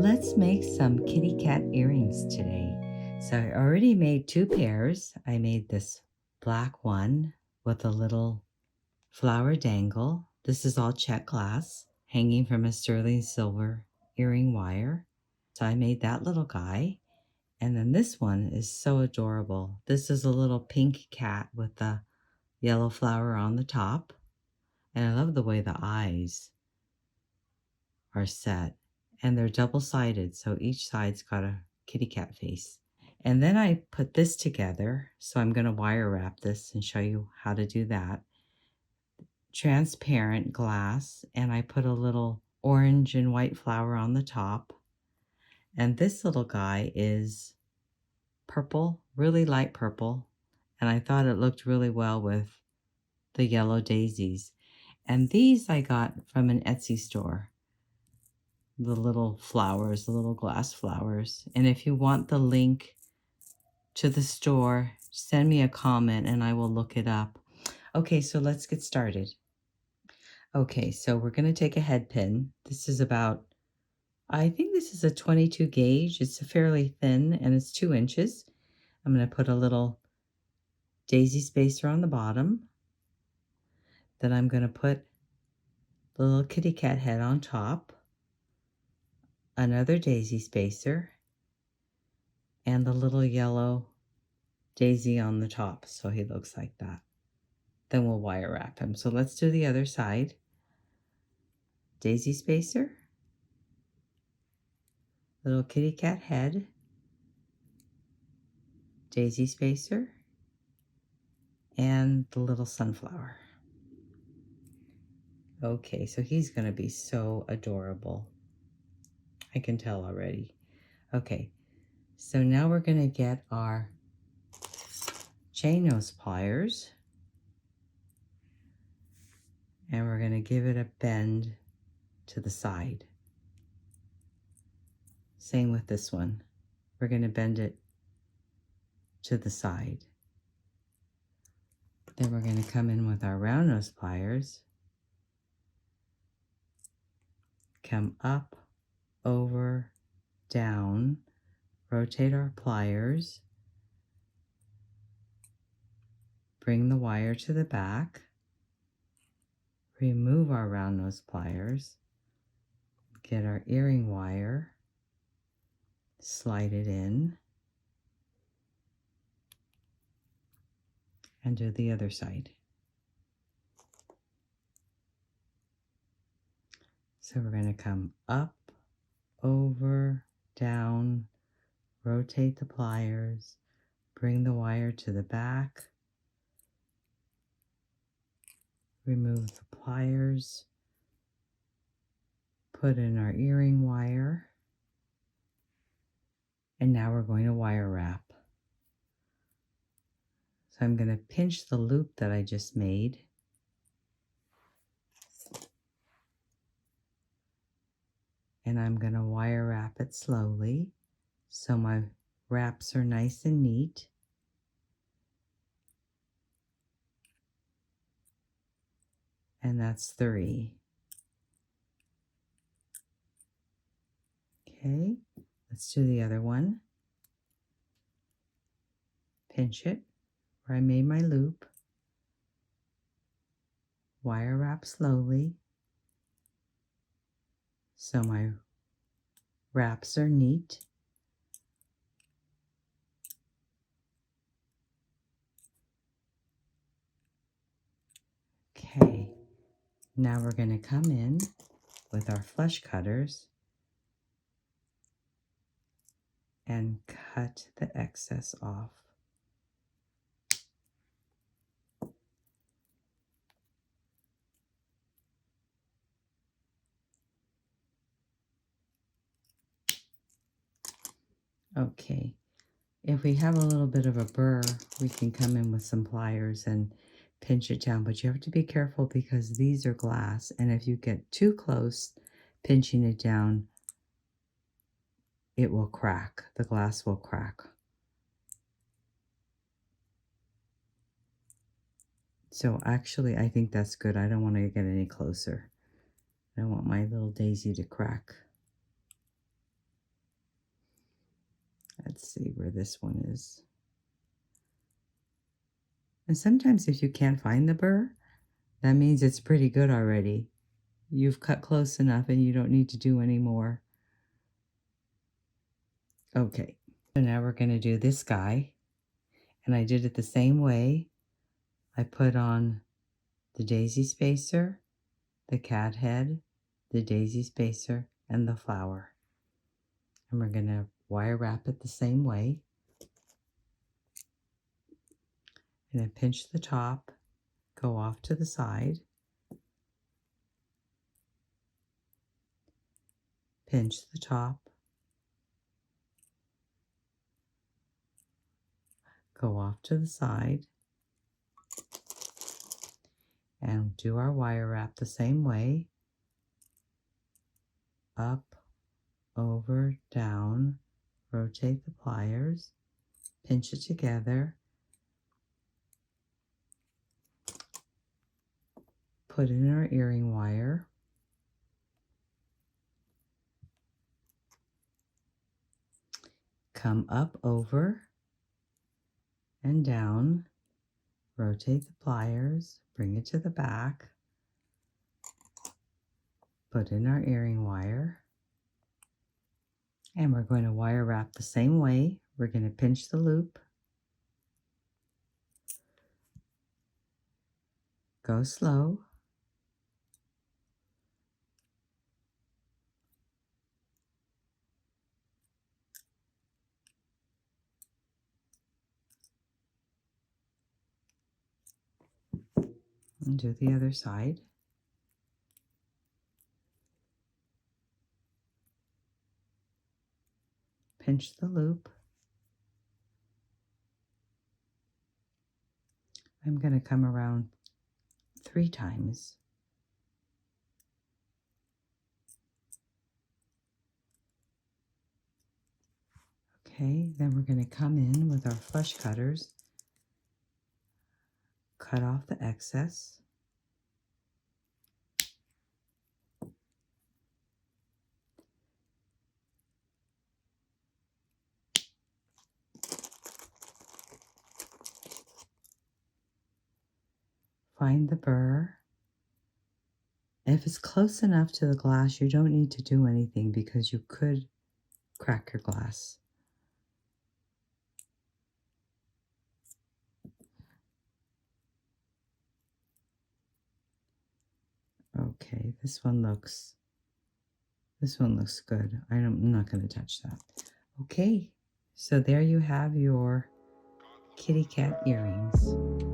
Let's make some kitty cat earrings today. So I already made 2 pairs. I made this black one with a little flower dangle. This is all check glass hanging from a sterling silver earring wire. So I made that little guy. And then this one is so adorable. This is a little pink cat with the yellow flower on the top. And I love the way the eyes are set. And they're double-sided, so each side's got a kitty cat face. And then I put this together, so I'm going to wire wrap this and show you how to do that. Transparent glass, and I put a little orange and white flower on the top. And this little guy is purple, really light purple, and I thought it looked really well with the yellow daisies. And these I got from an Etsy store. The little flowers, the little glass flowers. And if you want the link to the store, send me a comment and I will look it up. Okay, so let's get started. Okay, so we're going to take a head pin. This is about, I think this is a 22 gauge. It's fairly thin and it's 2 inches. I'm going to put a little daisy spacer on the bottom. Then I'm going to put the little kitty cat head on top, another daisy spacer, and the little yellow daisy on the top, so he looks like that. Then we'll wire wrap him. So let's do the other side. Daisy spacer, little kitty cat head, daisy spacer, and the little sunflower. Okay, so he's going to be so adorable. I can tell already. Okay, so now we're going to get our chain nose pliers, and we're going to give it a bend to the side. Same with this one. We're going to bend it to the side. Then we're going to come in with our round nose pliers, come up, over, down, rotate our pliers, bring the wire to the back, remove our round nose pliers, get our earring wire, slide it in, and do the other side. So we're going to come up, over, down, rotate the pliers, bring the wire to the back, remove the pliers, put in our earring wire, and now we're going to wire wrap. So I'm going to pinch the loop that I just made, and I'm going to wire wrap it slowly so my wraps are nice and neat. And that's 3. Okay, let's do the other one. Pinch it where I made my loop, wire wrap slowly so my wraps are neat. Okay, now we're going to come in with our flush cutters and cut the excess off. Okay, if we have a little bit of a burr, we can come in with some pliers and pinch it down, but you have to be careful because these are glass, and if you get too close pinching it down, it will crack. The glass will crack. So actually, I think that's good. I don't want to get any closer. I don't want my little daisy to crack. Let's see where this one is. And sometimes if you can't find the burr, that means it's pretty good already. You've cut close enough and you don't need to do any more. Okay, so now we're going to do this guy. And I did it the same way. I put on the daisy spacer, the cat head, the daisy spacer, and the flower. And we're going to wire wrap it the same way. And then pinch the top, go off to the side, pinch the top, go off to the side, and do our wire wrap the same way. Up, over, down, rotate the pliers, pinch it together, put in our earring wire, come up, over, and down, rotate the pliers, bring it to the back, put in our earring wire, and we're going to wire wrap the same way. We're going to pinch the loop, go slow, and do the other side. Pinch the loop. I'm going to come around 3 times. Okay, then we're going to come in with our flush cutters, cut off the excess. Find the burr. If it's close enough to the glass, you don't need to do anything because you could crack your glass. Okay, this one looks good. I'm not going to touch that. Okay, so there you have your kitty cat earrings.